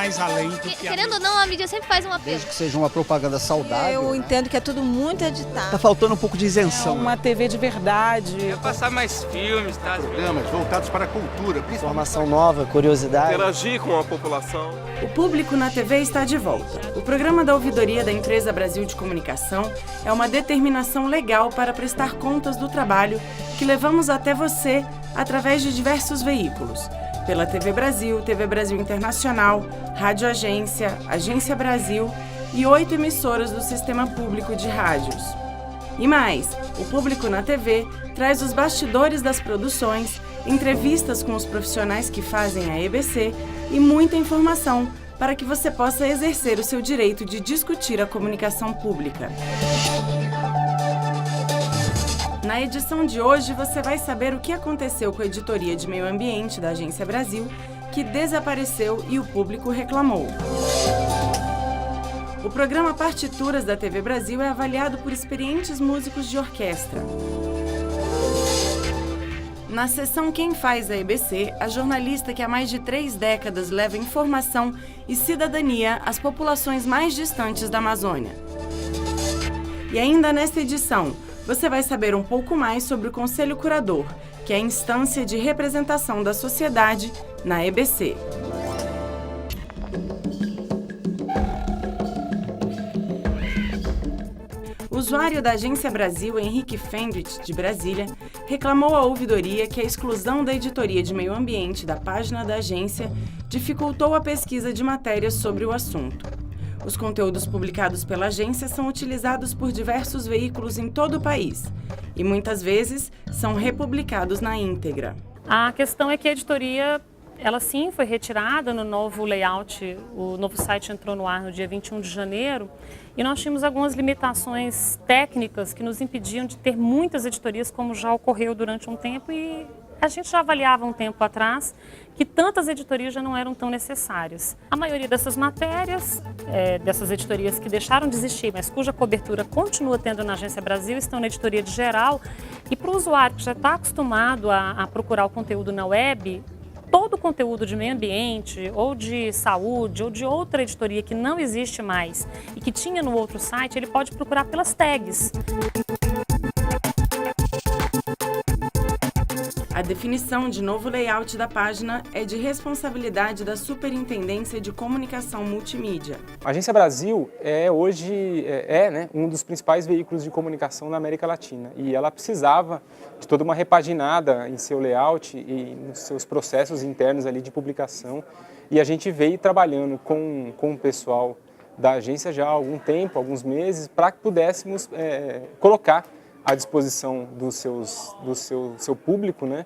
mais além do que a Querendo ou não, a mídia sempre faz um apelo. Desde que seja uma propaganda saudável. Eu entendo que é tudo muito editado. Tá faltando um pouco de isenção. Uma TV de verdade. Passar mais filmes, tá? Programas voltados para a cultura, Informação nova, curiosidade. Interagir com a população. O Público na TV está de volta. O programa da ouvidoria da Empresa Brasil de Comunicação é uma determinação legal para prestar contas do trabalho que levamos até você através de diversos veículos. Pela TV Brasil, TV Brasil Internacional, Rádio Agência, Agência Brasil e 8 emissoras do Sistema Público de Rádios. E mais, o Público na TV traz os bastidores das produções, entrevistas com os profissionais que fazem a EBC e muita informação para que você possa exercer o seu direito de discutir a comunicação pública. Na edição de hoje, você vai saber o que aconteceu com a editoria de meio ambiente da Agência Brasil, que desapareceu e o público reclamou. O programa Partituras da TV Brasil é avaliado por experientes músicos de orquestra. Na sessão Quem Faz a EBC, a jornalista que há mais de 3 décadas leva informação e cidadania às populações mais distantes da Amazônia. E ainda nesta edição, você vai saber um pouco mais sobre o Conselho Curador, que é a instância de representação da sociedade na EBC. O usuário da Agência Brasil, Henrique Fendrich, de Brasília, reclamou à ouvidoria que a exclusão da editoria de meio ambiente da página da agência dificultou a pesquisa de matérias sobre o assunto. Os conteúdos publicados pela agência são utilizados por diversos veículos em todo o país e, muitas vezes, são republicados na íntegra. A questão é que a editoria, ela sim foi retirada no novo layout, o novo site entrou no ar no dia 21 de janeiro e nós tínhamos algumas limitações técnicas que nos impediam de ter muitas editorias, como já ocorreu durante um tempo, e a gente já avaliava um tempo atrás que tantas editorias já não eram tão necessárias. A maioria dessas matérias, dessas editorias que deixaram de existir, mas cuja cobertura continua tendo na Agência Brasil, estão na editoria de geral. E para o usuário que já está acostumado a procurar o conteúdo na web, todo o conteúdo de meio ambiente, ou de saúde, ou de outra editoria que não existe mais e que tinha no outro site, ele pode procurar pelas tags. A definição de novo layout da página é de responsabilidade da Superintendência de Comunicação Multimídia. A Agência Brasil hoje um dos principais veículos de comunicação na América Latina e ela precisava de toda uma repaginada em seu layout e nos seus processos internos ali de publicação, e a gente veio trabalhando com o pessoal da agência já há algum tempo, alguns meses, para que pudéssemos colocar à disposição do seu público, né?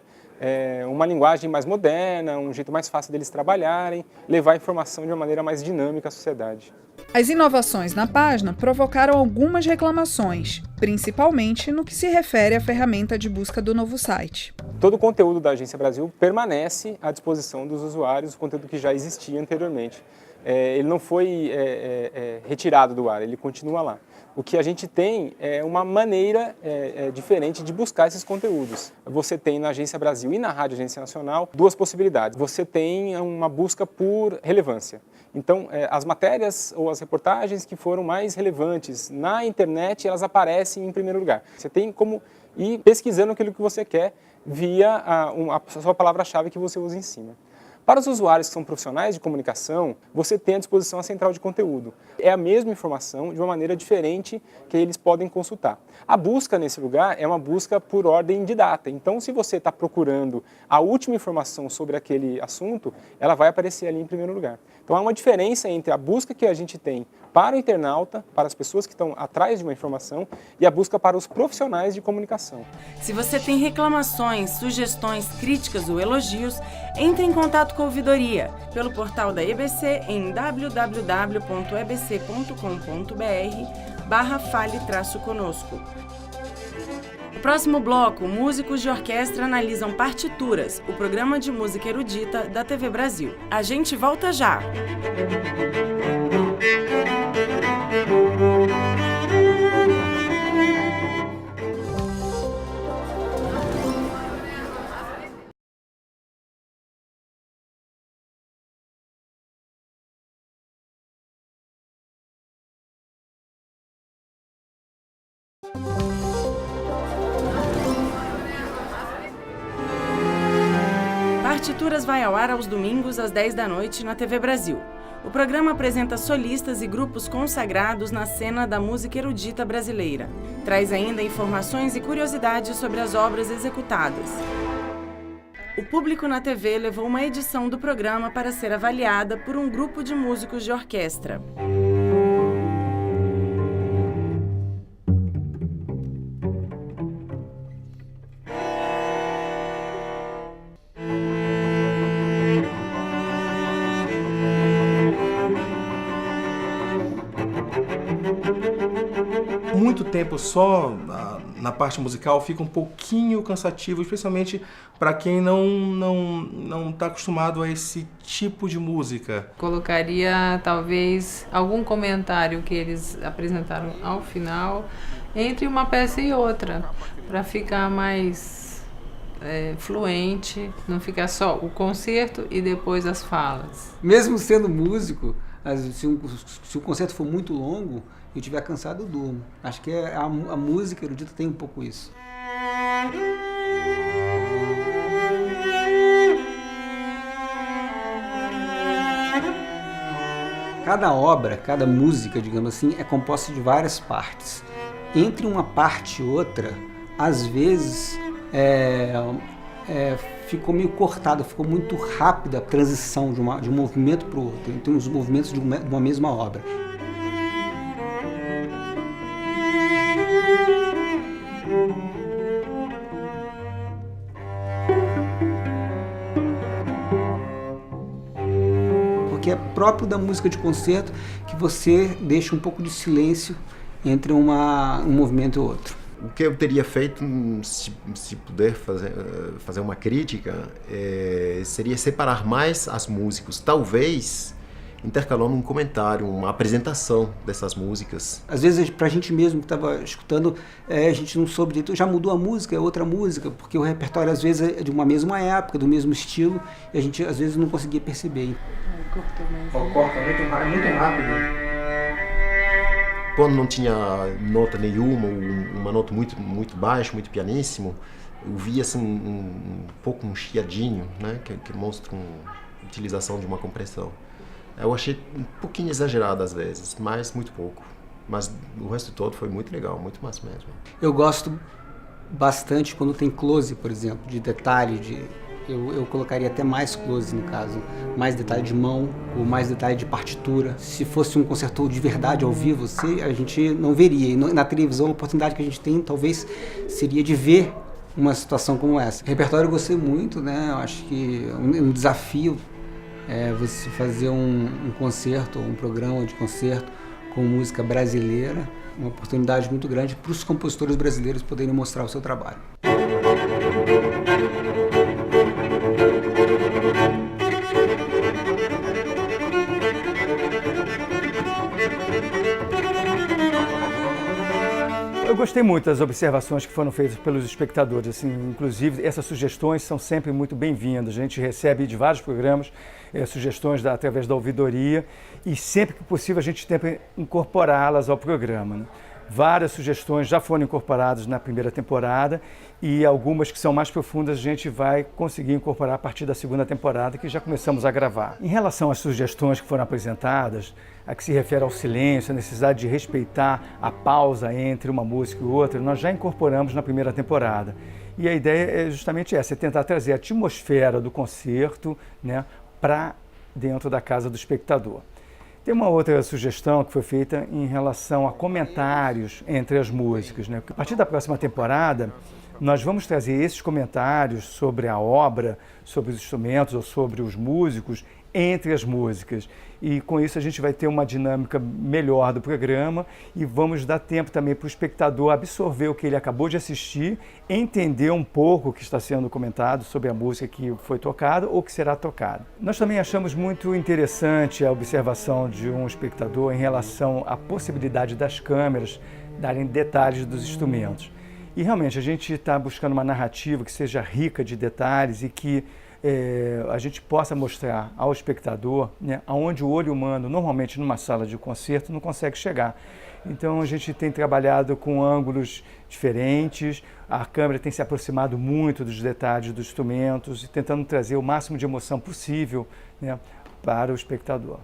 Uma linguagem mais moderna, um jeito mais fácil deles trabalharem, levar a informação de uma maneira mais dinâmica à sociedade. As inovações na página provocaram algumas reclamações, principalmente no que se refere à ferramenta de busca do novo site. Todo o conteúdo da Agência Brasil permanece à disposição dos usuários, o conteúdo que já existia anteriormente. Ele não foi retirado do ar, ele continua lá. O que a gente tem é uma maneira diferente de buscar esses conteúdos. Você tem na Agência Brasil e na Rádio Agência Nacional 2 possibilidades. Você tem uma busca por relevância. Então, as matérias ou as reportagens que foram mais relevantes na internet, elas aparecem em primeiro lugar. Você tem como ir pesquisando aquilo que você quer via a sua palavra-chave que você usa em cima. Para os usuários que são profissionais de comunicação, você tem à disposição a central de conteúdo. É a mesma informação de uma maneira diferente que eles podem consultar. A busca nesse lugar é uma busca por ordem de data. Então, se você está procurando a última informação sobre aquele assunto, ela vai aparecer ali em primeiro lugar. Então, há uma diferença entre a busca que a gente tem para o internauta, para as pessoas que estão atrás de uma informação, e a busca para os profissionais de comunicação. Se você tem reclamações, sugestões, críticas ou elogios, entre em contato com a ouvidoria pelo portal da EBC em www.ebc.com.br/fale-conosco. No próximo bloco, músicos de orquestra analisam partituras, o programa de música erudita da TV Brasil. A gente volta já! Partituras vai ao ar aos domingos às 10 da noite na TV Brasil. O programa apresenta solistas e grupos consagrados na cena da música erudita brasileira. Traz ainda informações e curiosidades sobre as obras executadas. O público na TV levou uma edição do programa para ser avaliada por um grupo de músicos de orquestra. Muito tempo só na parte musical fica um pouquinho cansativo, especialmente para quem não está acostumado a esse tipo de música. Colocaria talvez algum comentário que eles apresentaram ao final entre uma peça e outra, para ficar mais fluente, não ficar só o concerto e depois as falas. Mesmo sendo músico, se o concerto for muito longo, eu estiver cansado, eu durmo. Acho que a música erudita tem um pouco isso. Cada obra, cada música, digamos assim, é composta de várias partes. Entre uma parte e outra, às vezes, ficou meio cortado, ficou muito rápida a transição de um movimento para o outro, entre os movimentos de uma mesma obra. Porque é próprio da música de concerto que você deixa um pouco de silêncio entre um movimento e outro. O que eu teria feito, se puder fazer uma crítica, seria separar mais as músicas, talvez intercalando um comentário, uma apresentação dessas músicas. Às vezes, pra gente mesmo que estava escutando, a gente não soube direito, já mudou a música, é outra música, porque o repertório às vezes é de uma mesma época, do mesmo estilo, e a gente às vezes não conseguia perceber. Corta muito rápido. Quando não tinha nota nenhuma, uma nota muito baixa, muito pianíssimo, eu via assim, um pouco um chiadinho, né, que mostra uma utilização de uma compressão. Eu achei um pouquinho exagerado às vezes, mas muito pouco. Mas o resto todo foi muito legal, muito massa mesmo. Eu gosto bastante quando tem close, por exemplo, de detalhe, eu colocaria até mais close no caso, mais detalhe de mão ou mais detalhe de partitura. Se fosse um concerto de verdade ao vivo, a gente não veria. E na televisão a oportunidade que a gente tem talvez seria de ver uma situação como essa. O repertório eu gostei muito, né? Eu acho que um desafio é você fazer um concerto, um programa de concerto com música brasileira, uma oportunidade muito grande para os compositores brasileiros poderem mostrar o seu trabalho. Eu gostei muito das observações que foram feitas pelos espectadores, assim, inclusive essas sugestões são sempre muito bem-vindas. A gente recebe de vários programas sugestões através da ouvidoria e sempre que possível a gente tenta incorporá-las ao programa, né? Várias sugestões já foram incorporadas na primeira temporada e algumas que são mais profundas a gente vai conseguir incorporar a partir da segunda temporada, que já começamos a gravar. Em relação às sugestões que foram apresentadas, a que se refere ao silêncio, a necessidade de respeitar a pausa entre uma música e outra, nós já incorporamos na primeira temporada. E a ideia é justamente essa, é tentar trazer a atmosfera do concerto, né, para dentro da casa do espectador. Tem uma outra sugestão que foi feita em relação a comentários entre as músicas, né? A partir da próxima temporada, nós vamos trazer esses comentários sobre a obra, sobre os instrumentos ou sobre os músicos entre as músicas. E com isso a gente vai ter uma dinâmica melhor do programa e vamos dar tempo também para o espectador absorver o que ele acabou de assistir, entender um pouco o que está sendo comentado sobre a música que foi tocada ou que será tocada. Nós também achamos muito interessante a observação de um espectador em relação à possibilidade das câmeras darem detalhes dos instrumentos. E realmente a gente está buscando uma narrativa que seja rica de detalhes e que a gente possa mostrar ao espectador, né, aonde o olho humano, normalmente numa sala de concerto, não consegue chegar. Então a gente tem trabalhado com ângulos diferentes, a câmera tem se aproximado muito dos detalhes dos instrumentos e tentando trazer o máximo de emoção possível, né, para o espectador.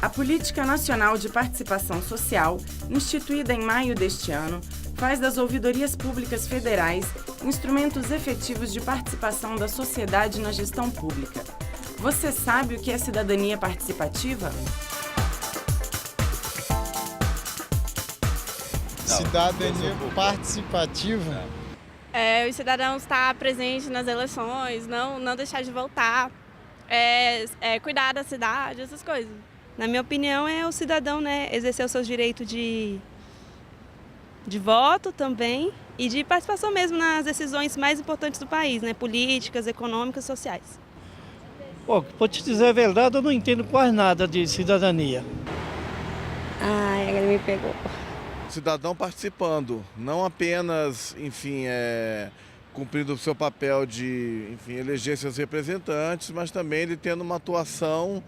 A Política Nacional de Participação Social, instituída em maio deste ano, faz das ouvidorias públicas federais instrumentos efetivos de participação da sociedade na gestão pública. Você sabe o que é cidadania participativa? Cidadania participativa? Os cidadãos estar presentes nas eleições, não deixar de votar, cuidar da cidade, essas coisas. Na minha opinião, é o cidadão, né, exercer os seus direitos de voto também e de participação mesmo nas decisões mais importantes do país, né, políticas, econômicas, sociais. Pô, pra te dizer a verdade, eu não entendo quase nada de cidadania. Ele me pegou. Cidadão participando, não apenas, enfim, cumprindo o seu papel de, enfim, eleger seus representantes, mas também ele tendo uma atuação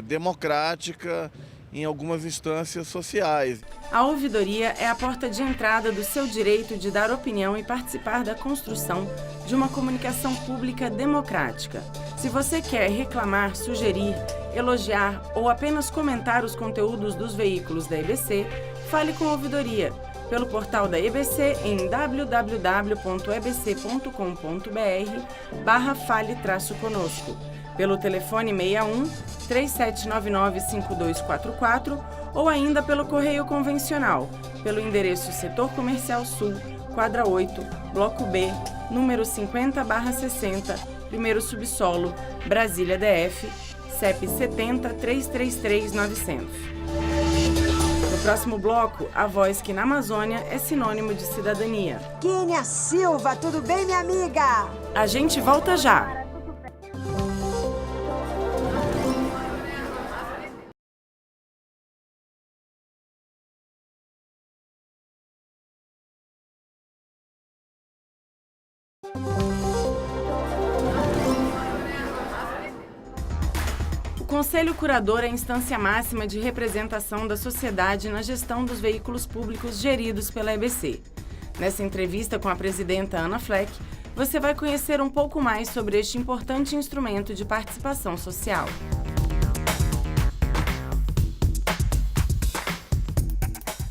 democrática em algumas instâncias sociais. A ouvidoria é a porta de entrada do seu direito de dar opinião e participar da construção de uma comunicação pública democrática. Se você quer reclamar, sugerir, elogiar ou apenas comentar os conteúdos dos veículos da EBC, fale com a ouvidoria pelo portal da EBC em www.ebc.com.br/fale-conosco, pelo telefone 61 3799 5244 ou ainda pelo correio convencional, pelo endereço Setor Comercial Sul, quadra 8, bloco B, número 50/60, primeiro subsolo, Brasília DF, CEP 70 333 900. No próximo bloco, a voz que na Amazônia é sinônimo de cidadania. Quênia Silva, tudo bem, minha amiga? A gente volta já. O Conselho Curador é a instância máxima de representação da sociedade na gestão dos veículos públicos geridos pela EBC. Nessa entrevista com a presidenta Ana Fleck, você vai conhecer um pouco mais sobre este importante instrumento de participação social.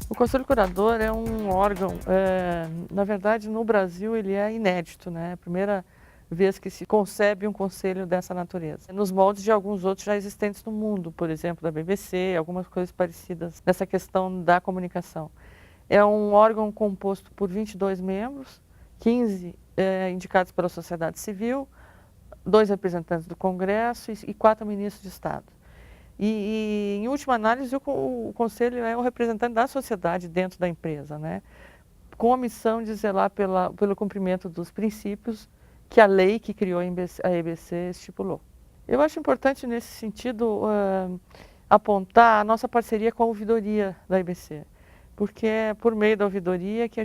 O Conselho Curador é um órgão, na verdade, no Brasil ele é inédito, né? A primeira vez que se concebe um conselho dessa natureza. Nos moldes de alguns outros já existentes no mundo, por exemplo, da BBC, algumas coisas parecidas nessa questão da comunicação. É um órgão composto por 22 membros, 15 indicados pela sociedade civil, 2 representantes do Congresso e 4 ministros de Estado. E em última análise, o Conselho é o representante da sociedade dentro da empresa, né? Com a missão de zelar pelo cumprimento dos princípios que a lei que criou a EBC estipulou. Eu acho importante, nesse sentido, apontar a nossa parceria com a ouvidoria da EBC, porque é por meio da ouvidoria que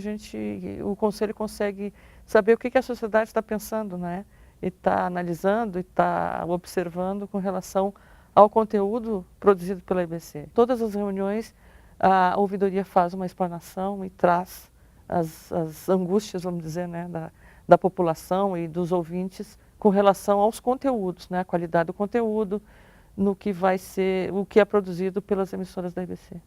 o Conselho consegue saber o que a sociedade está pensando, né? E está analisando e está observando com relação ao conteúdo produzido pela EBC. Todas as reuniões, a ouvidoria faz uma explanação e traz as angústias, vamos dizer, né, da população e dos ouvintes com relação aos conteúdos, né, a qualidade do conteúdo, no que vai ser, o que é produzido pelas emissoras da EBC.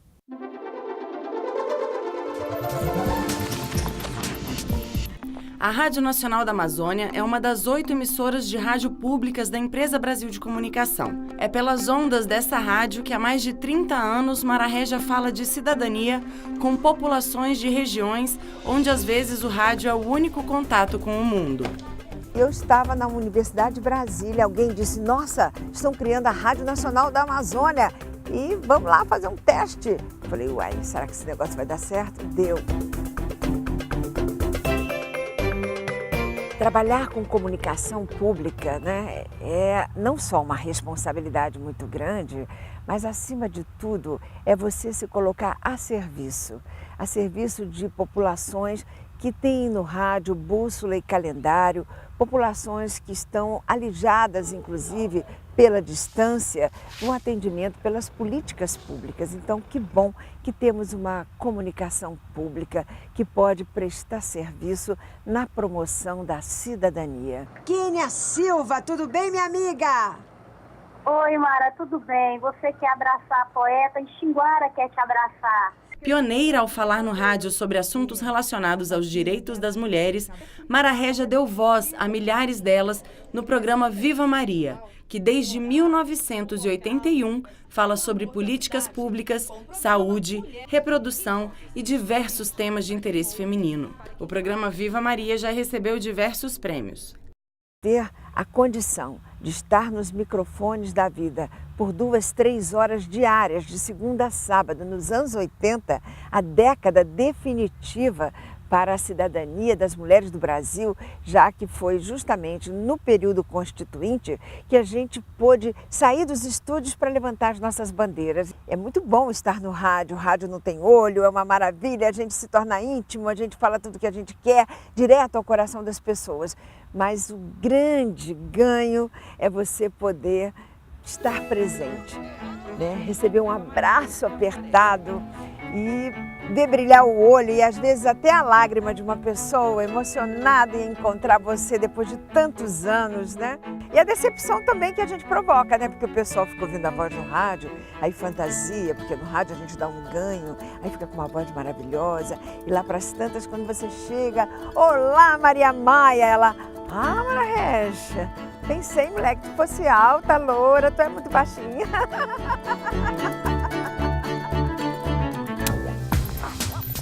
A Rádio Nacional da Amazônia é uma das 8 emissoras de rádio públicas da Empresa Brasil de Comunicação. É pelas ondas dessa rádio que há mais de 30 anos Mararé já fala de cidadania com populações de regiões onde às vezes o rádio é o único contato com o mundo. Eu estava na Universidade de Brasília, alguém disse, nossa, estão criando a Rádio Nacional da Amazônia e vamos lá fazer um teste. Eu falei, uai, será que esse negócio vai dar certo? Deu. Trabalhar com comunicação pública, né, é não só uma responsabilidade muito grande, mas acima de tudo é você se colocar a serviço de populações que tem no rádio bússola e calendário, populações que estão alijadas, inclusive, pela distância, no atendimento pelas políticas públicas. Então, que bom que temos uma comunicação pública que pode prestar serviço na promoção da cidadania. Kênia Silva, tudo bem, minha amiga? Oi, Mara, tudo bem? Você quer abraçar a poeta e Xinguara quer te abraçar. Pioneira ao falar no rádio sobre assuntos relacionados aos direitos das mulheres, Mara Régia deu voz a milhares delas no programa Viva Maria, que desde 1981 fala sobre políticas públicas, saúde, reprodução e diversos temas de interesse feminino. O programa Viva Maria já recebeu diversos prêmios. Ter a condição de estar nos microfones da vida por 2, 3 horas diárias, de segunda a sábado, nos anos 80, a década definitiva para a cidadania das mulheres do Brasil, já que foi justamente no período constituinte que a gente pôde sair dos estúdios para levantar as nossas bandeiras. É muito bom estar no rádio, o rádio não tem olho, é uma maravilha, a gente se torna íntimo, a gente fala tudo o que a gente quer, direto ao coração das pessoas. Mas o grande ganho é você poder estar presente, né? Receber um abraço apertado e ver brilhar o olho e às vezes até a lágrima de uma pessoa emocionada em encontrar você depois de tantos anos, né? E a decepção também que a gente provoca, né? Porque o pessoal fica ouvindo a voz no rádio, aí fantasia, porque no rádio a gente dá um ganho, aí fica com uma voz maravilhosa. E lá para as tantas, quando você chega, olá Maria Maia, ela, ah, Mara Régia, pensei, moleque, que tu fosse alta, loura, tu é muito baixinha.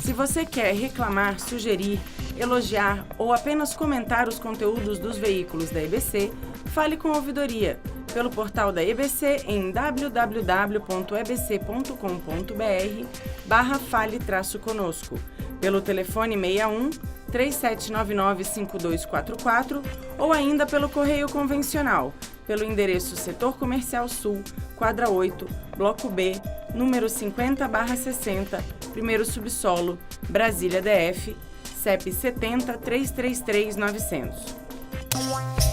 Se você quer reclamar, sugerir, elogiar ou apenas comentar os conteúdos dos veículos da EBC, fale com a Ouvidoria pelo portal da EBC em www.ebc.com.br/fale-conosco, pelo telefone 61 3799-5244 ou ainda pelo correio convencional, pelo endereço Setor Comercial Sul, quadra 8, bloco B, número 50/60, primeiro subsolo, Brasília DF, CEP 70 333 900.